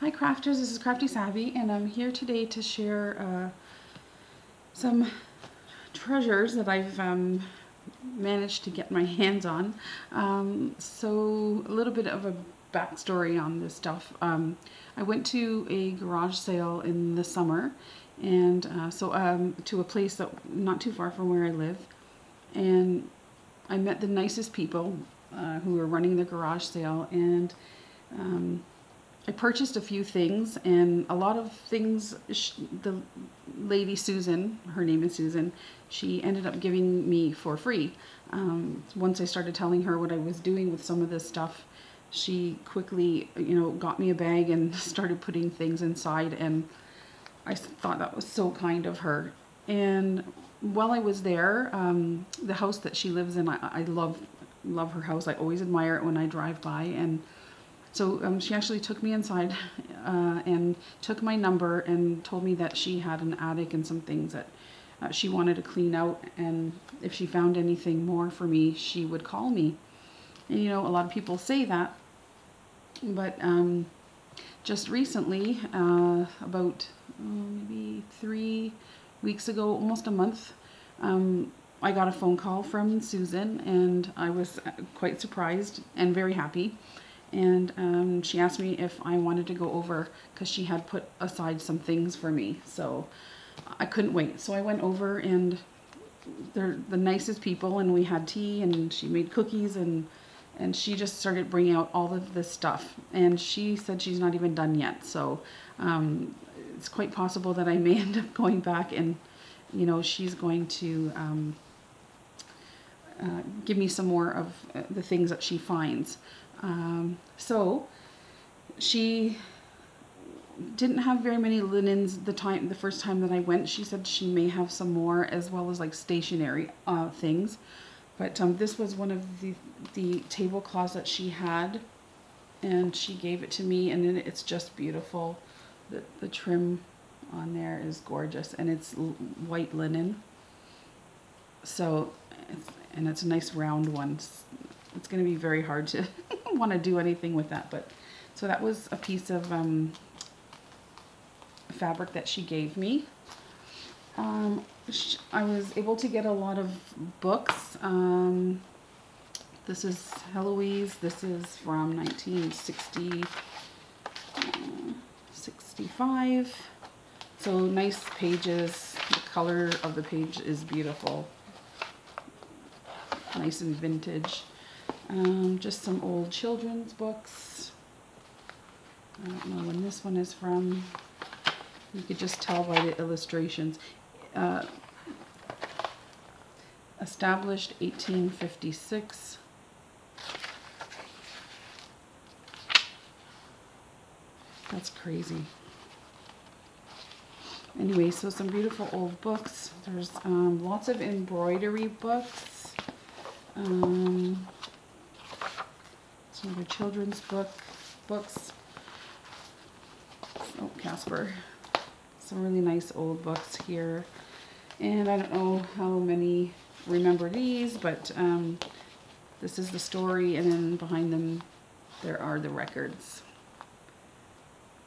Hi crafters, this is Crafty Savvy, and I'm here today to share some treasures that I've managed to get my hands on. So a little bit of a backstory on this stuff. I went to a garage sale in the summer, and to a place that not too far from where I live, and I met the nicest people who were running the garage sale, and I purchased a few things, and a lot of things, the lady Susan, her name is Susan, she ended up giving me for free. Once I started telling her what I was doing with some of this stuff, she quickly, got me a bag and started putting things inside, and I thought that was so kind of her. And while I was there, the house that she lives in, I love her house. I always admire it when I drive by, and so she actually took me inside and took my number and told me that she had an attic and some things that she wanted to clean out, and if she found anything more for me, she would call me. And a lot of people say that, but just recently, about maybe 3 weeks ago, almost a month, I got a phone call from Susan, and I was quite surprised and very happy. And she asked me if I wanted to go over because she had put aside some things for me. So I couldn't wait. So I went over, and they're the nicest people, and we had tea, and she made cookies, and she just started bringing out all of this stuff. And she said she's not even done yet. So it's quite possible that I may end up going back, and she's going to give me some more of the things that she finds. So she didn't have very many linens the first time that I went. She said she may have some more, as well as like stationery things. But this was one of the tablecloths that she had, and she gave it to me, and then it's just beautiful. The trim on there is gorgeous, and it's white linen. So it's a nice round one. It's going to be very hard to want to do anything with that, but so that was a piece of fabric that she gave me. I was able to get a lot of books. This is Heloise. This is from 1965. So nice pages. The color of the page is beautiful. Nice and vintage. Just some old children's books. I don't know when this one is from. You could just tell by the illustrations. Established 1856. That's crazy. Anyway, so some beautiful old books. There's lots of embroidery books. Some other children's books. Oh, Casper. Some really nice old books here. And I don't know how many remember these, but this is the story, and then behind them there are the records.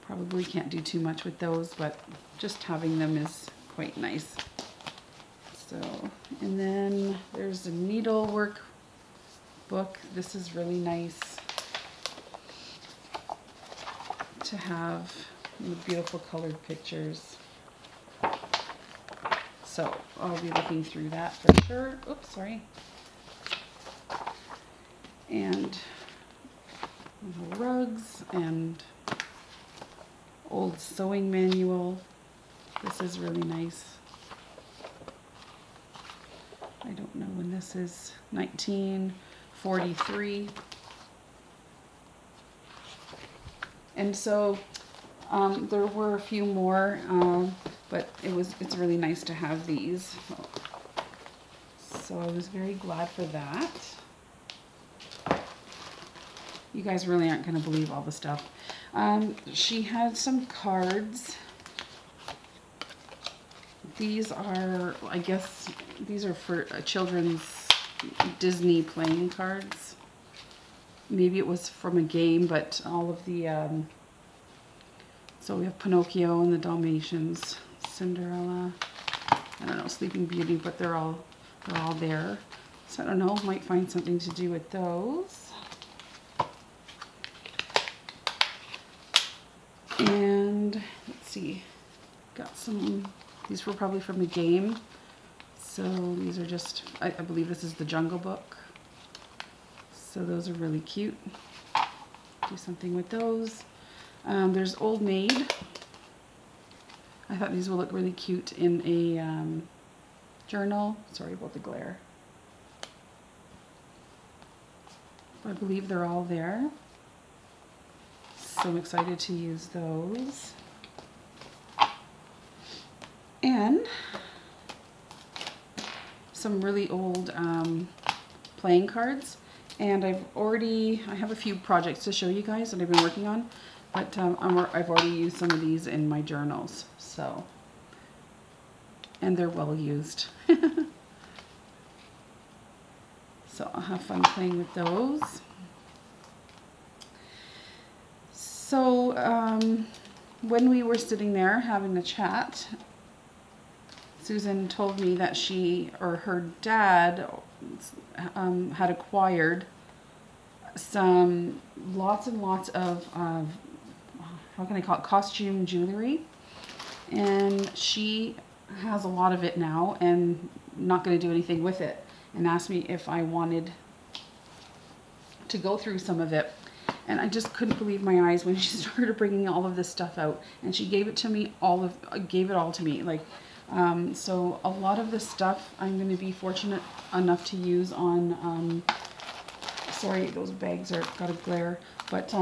Probably can't do too much with those, but just having them is quite nice. So, and then there's a needlework book. This is really nice to have, with beautiful colored pictures. So I'll be looking through that for sure. Oops, sorry. And rugs and old sewing manual. This is really nice. I don't know when this is. 1943. And so there were a few more, but it's really nice to have these. So I was very glad for that. You guys really aren't going to believe all the stuff. She had some cards. These are, I guess, these are for children's Disney playing cards. Maybe it was from a game, but all of the So we have Pinocchio and the Dalmatians, Cinderella, I don't know, Sleeping Beauty, but they're all there. So I don't know, might find something to do with those. And let's see, got some, these were probably from a game. So these are just, I believe this is the Jungle Book. So those are really cute. Do something with those. There's Old Maid. I thought these will look really cute in a journal. Sorry about the glare. I believe they're all there. So I'm excited to use those. And some really old playing cards. And I have a few projects to show you guys that I've been working on. But I've already used some of these in my journals. So, and they're well used. So I'll have fun playing with those. So when we were sitting there having a chat, Susan told me that she or her dad had acquired some lots and lots of how can I call it, costume jewelry, and she has a lot of it now and not going to do anything with it, and asked me if I wanted to go through some of it. And I just couldn't believe my eyes when she started bringing all of this stuff out, and she gave it to me, gave it all to me, like so a lot of this stuff I'm going to be fortunate enough to use on sorry, those bags are got a glare, but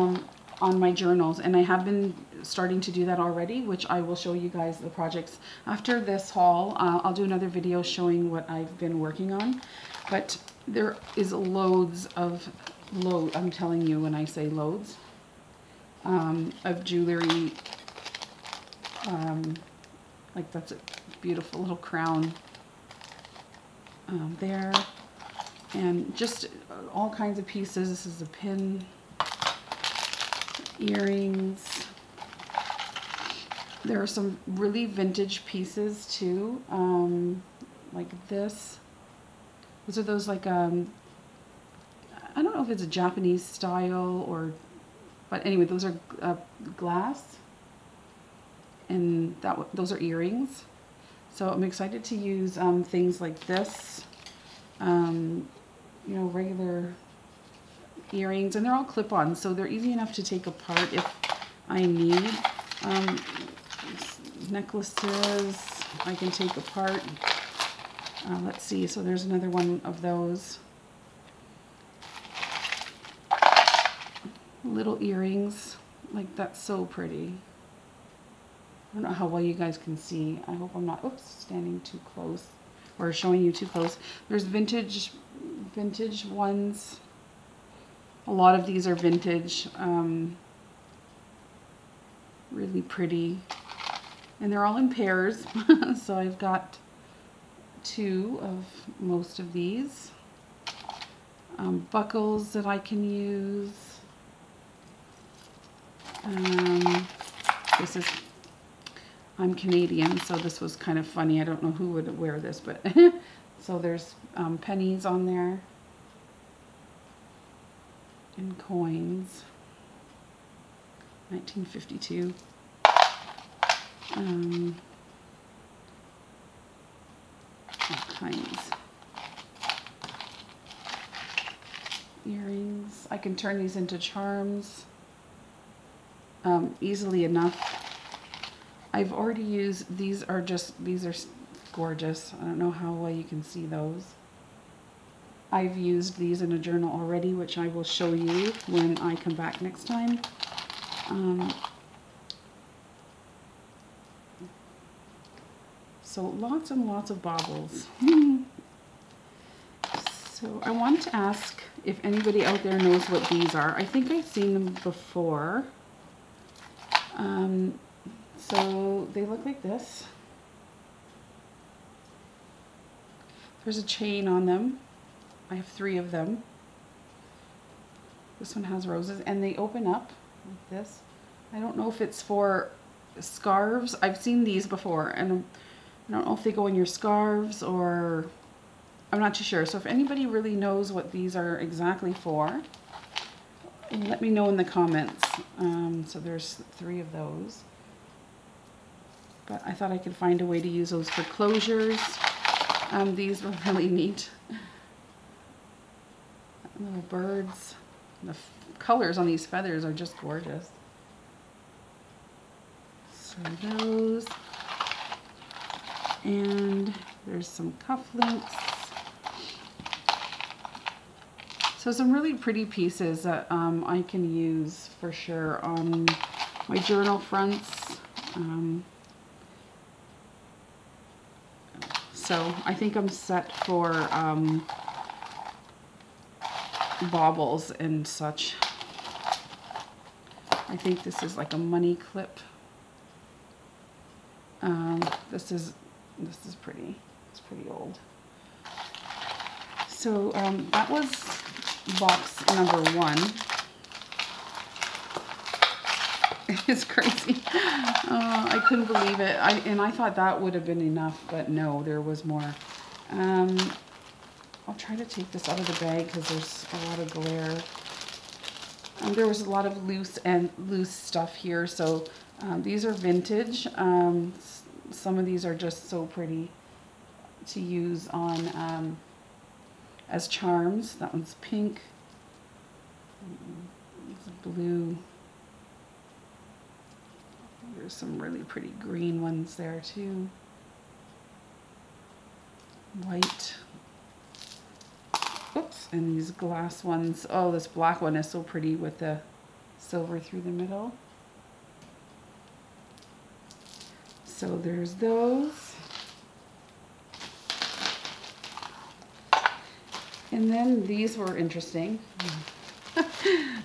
on my journals, and I have been starting to do that already, which I will show you guys the projects after this haul. I'll do another video showing what I've been working on, but there is loads of I'm telling you when I say loads of jewelry. Like that's a beautiful little crown there, and just all kinds of pieces. This is a pin, earrings. There are some really vintage pieces too, like this. Those are those like I don't know if it's a Japanese style or, but anyway, those are glass, and those are earrings. So I'm excited to use things like this, you know, regular earrings, and they're all clip-on, so they're easy enough to take apart if I need. Necklaces I can take apart. Let's see, so there's another one of those. Little earrings, like that's so pretty. I don't know how well you guys can see. I hope I'm not, oops, standing too close or showing you too close. There's vintage ones. A lot of these are vintage, really pretty, and they're all in pairs. So I've got two of most of these. Buckles that I can use. This is, I'm Canadian, so this was kind of funny. I don't know who would wear this, but so there's pennies on there and coins. 1952. All kinds. Earrings. I can turn these into charms easily enough. I've already used, these are gorgeous. I don't know how well you can see those. I've used these in a journal already, which I will show you when I come back next time. So lots and lots of baubles. So I wanted to ask if anybody out there knows what these are. I think I've seen them before. So they look like this. There's a chain on them. I have 3 of them. This one has roses, and they open up like this. I don't know if it's for scarves. I've seen these before, and I don't know if they go in your scarves or I'm not too sure. So if anybody really knows what these are exactly for, let me know in the comments. So there's 3 of those. But I thought I could find a way to use those for closures. These were really neat. Little birds. The colors on these feathers are just gorgeous. So those. And there's some cufflinks. So some really pretty pieces that I can use for sure on my journal fronts. So I think I'm set for baubles and such. I think this is like a money clip. This is pretty. It's pretty old. So that was box number 1. It's crazy. I couldn't believe it. I thought that would have been enough, but no, there was more. I'll try to take this out of the bag because there's a lot of glare. There was a lot of loose stuff here. So these are vintage. Some of these are just so pretty to use on as charms. That one's pink. It's blue. There's some really pretty green ones there too. White. Oops, and these glass ones. Oh, this black one is so pretty with the silver through the middle. So there's those. And then these were interesting.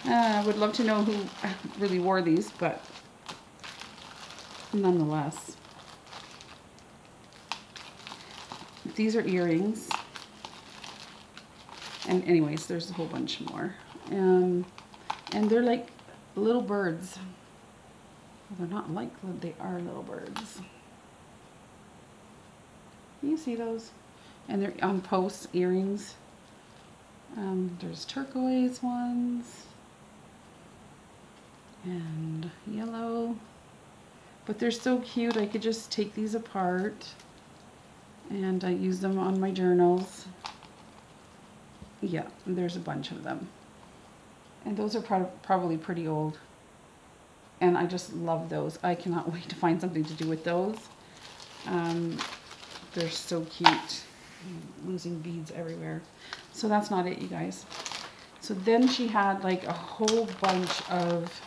I would love to know who really wore these, but nonetheless. These are earrings. And anyways, there's a whole bunch more. And they're like little birds. Well, they're not like, they are little birds. Can you see those? And they're on post earrings. There's turquoise ones. And yellow. But they're so cute. I could just take these apart. And I use them on my journals. Yeah, there's a bunch of them. And those are probably pretty old. And I just love those. I cannot wait to find something to do with those. They're so cute. I'm losing beads everywhere. So that's not it, you guys. So then she had like a whole bunch of,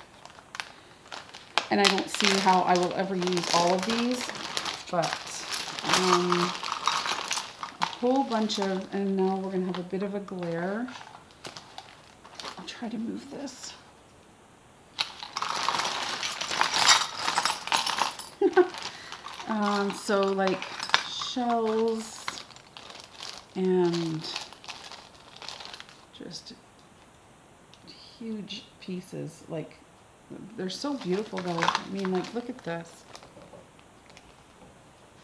and I don't see how I will ever use all of these, but a whole bunch of, and now we're going to have a bit of a glare. I'll try to move this. So like shells and just huge pieces. Like, they're so beautiful though. I mean, like, look at this.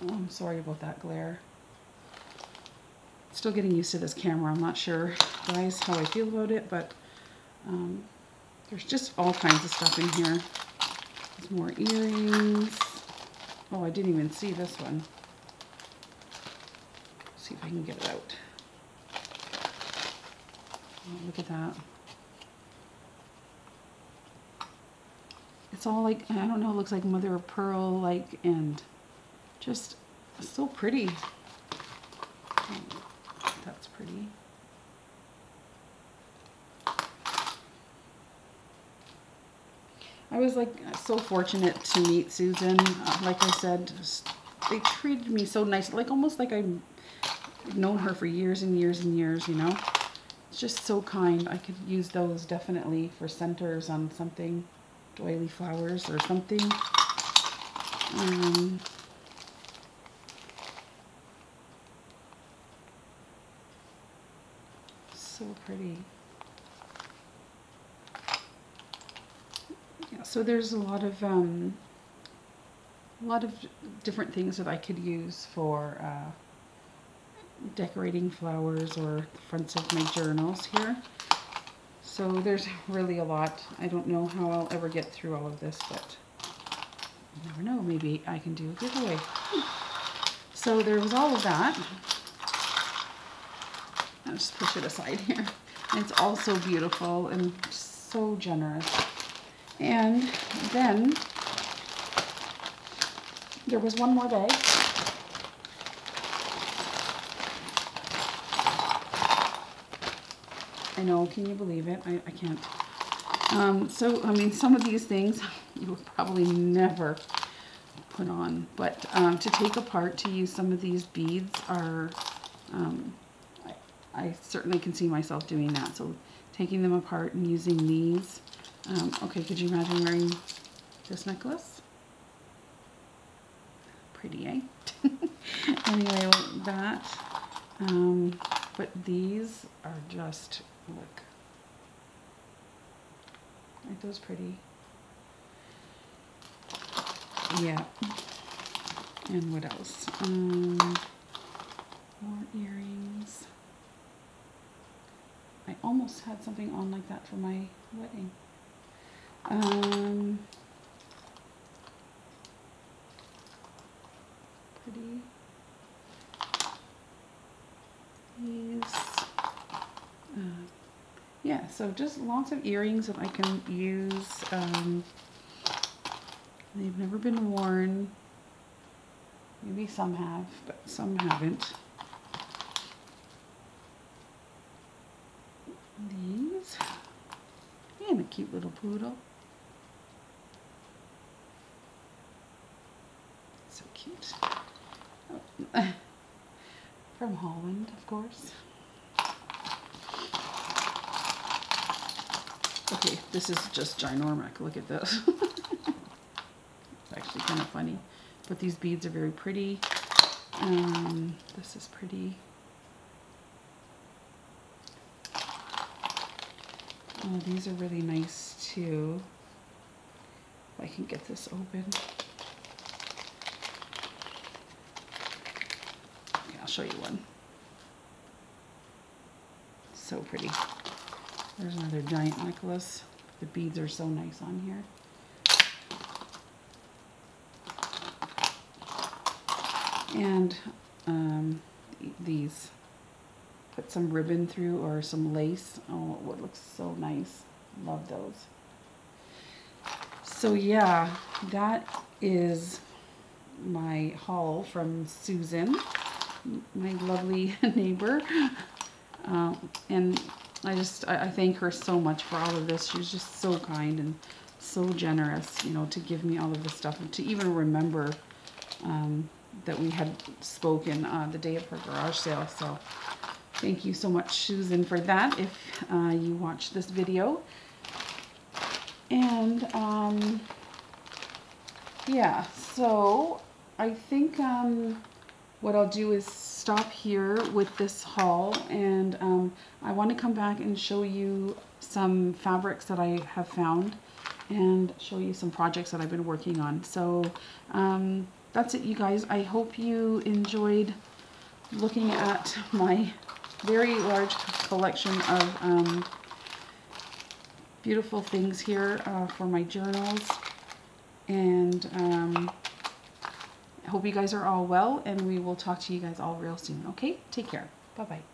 Oh, I'm sorry about that glare. Still getting used to this camera. I'm not sure, guys, how I feel about it, but there's just all kinds of stuff in here. There's more earrings. Oh, I didn't even see this one. Let's see if I can get it out. Oh, look at that. It's all like, I don't know, it looks like mother of pearl, like, and just so pretty. Oh, that's pretty. I was like so fortunate to meet Susan. Like I said, they treated me so nice, like almost like I've known her for years and years and years, you know. It's just so kind. I could use those definitely for centers on something, doily flowers or something. So pretty. Yeah, so there's a lot of a lot of different things that I could use for decorating flowers or the fronts of my journals here. So there's really a lot. I don't know how I'll ever get through all of this, but you never know. Maybe I can do a giveaway. So there was all of that. I'll just push it aside here. And it's all so beautiful and so generous. And then there was one more bag. I know, can you believe it? I can't. So, I mean, some of these things you would probably never put on. But to take apart, to use some of these beads are, I certainly can see myself doing that. So taking them apart and using these. Okay, could you imagine wearing this necklace? Pretty, eh? Anyway, that. But these are just, look. Aren't those pretty? Yeah. And what else? More earrings. I almost had something on like that for my wedding. Pretty. These. Yeah, so just lots of earrings that I can use. They've never been worn. Maybe some have, but some haven't. These. And a cute little poodle. So cute. Oh. From Holland, of course. Okay, this is just ginormous. Look at this. It's actually kind of funny. But these beads are very pretty. This is pretty. Oh, these are really nice too. If I can get this open. Okay, I'll show you one. So pretty. There's another giant necklace. The beads are so nice on here. And these. Put some ribbon through or some lace. Oh, it looks so nice. Love those. So yeah, that is my haul from Susan, my lovely neighbor. And I thank her so much for all of this. She was just so kind and so generous, you know, to give me all of this stuff and to even remember that we had spoken the day of her garage sale. So thank you so much, Susan, for that, if you watch this video. And yeah, so I think what I'll do is stop here with this haul, and I want to come back and show you some fabrics that I have found and show you some projects that I've been working on. So that's it, you guys. I hope you enjoyed looking at my very large collection of beautiful things here for my journals, and I hope you guys are all well, and we will talk to you guys all real soon. Okay, take care. Bye bye.